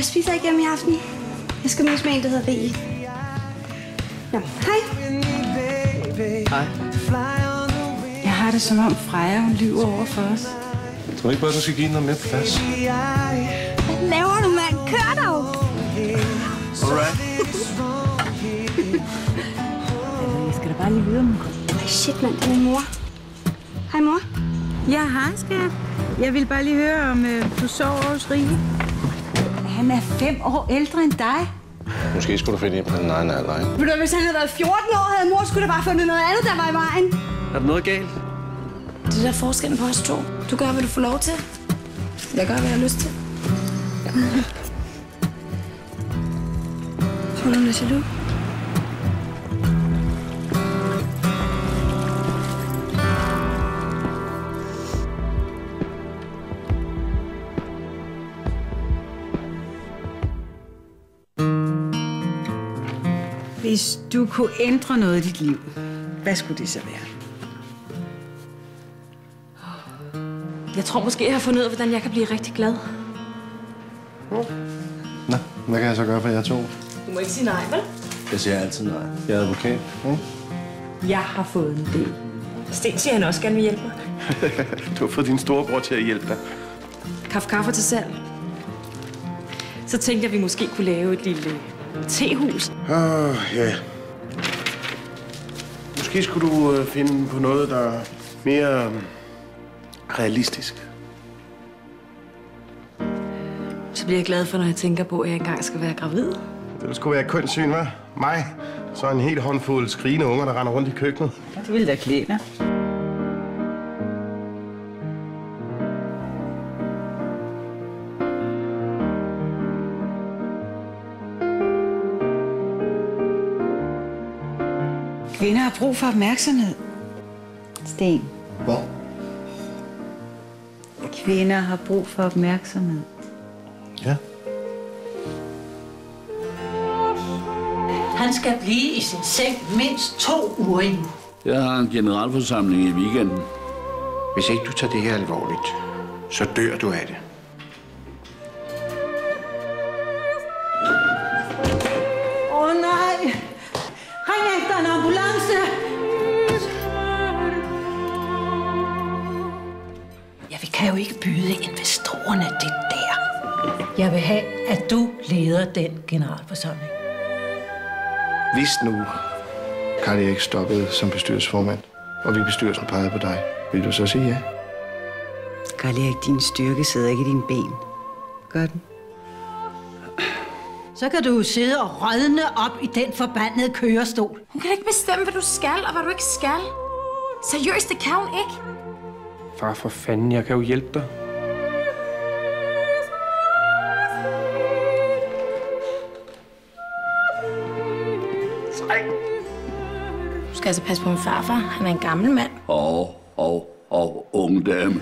Jeg spiser ikke hjemme i aften. Jeg skal mødes med en, der hedder Rie. Nå, hej. Hej. Jeg har det som om Freja, hun lyver over for os. Jeg tror ikke bare, du skal give noget mere plads. Hvad laver du, mand? Kør dog! Alright. Jeg skal da bare lige videre, mor. Shit, mand, det er min mor. Hej, mor. Ja, hej, skat. Jeg vil bare lige høre, om du sover hos Rie. Han er 5 år ældre end dig. Måske skulle du finde ind på den egen alder, ikke? Ved du, hvis han havde været 14 år, havde mor skulle da bare fundet noget andet, der var i vejen. Er der noget galt? Det er der forskellen på os to. Du gør, hvad du får lov til. Jeg gør, hvad jeg har lyst til. Tror du, det siger du? Hvis du kunne ændre noget i dit liv, hvad skulle det så være? Jeg tror måske, jeg har fundet ud af, hvordan jeg kan blive rigtig glad. Nå, hvad kan jeg så gøre for jer to? Du må ikke sige nej, vel? Jeg siger altid nej. Jeg er advokat. Jeg har fået en del. Sten siger, han også gerne vil hjælpe mig. Du har fået din storebror til at hjælpe dig. Kaffe til salg. Så tænkte jeg, at vi måske kunne lave et lille tehus. Ja. Måske skulle du finde på noget, der er mere realistisk. Så bliver jeg glad for, når jeg tænker på, at jeg engang skal være gravid. Det skulle være kønssyn, hva'? Mig. Så en helt håndfuld skrigende unger, der render rundt i køkkenet. Det ville da klæde dig. Kvinder har brug for opmærksomhed. Sten. Hvor? Kvinder har brug for opmærksomhed. Ja. Han skal blive i sin seng mindst 2 uger endnu. Jeg har en generalforsamling i weekenden. Hvis ikke du tager det her alvorligt, så dør du af det. Åh nej! Ring efter en ambulance! Ja, vi kan jo ikke byde investorerne det der. Jeg vil have, at du leder den generalforsamling. Hvis nu Karl Erik stoppede som bestyrelsesformand, og vi i bestyrelsen pegede på dig, vil du så sige ja? Karl Erik, din styrke sidder ikke i dine ben. Gør den? Så kan du sidde og rådne op i den forbandede kørestol. Hun kan ikke bestemme, hvad du skal og hvad du ikke skal. Seriøst, det kan hun ikke. Far, for fanden, jeg kan jo hjælpe dig. Du skal altså passe på min farfar. Han er en gammel mand. Og ung dame.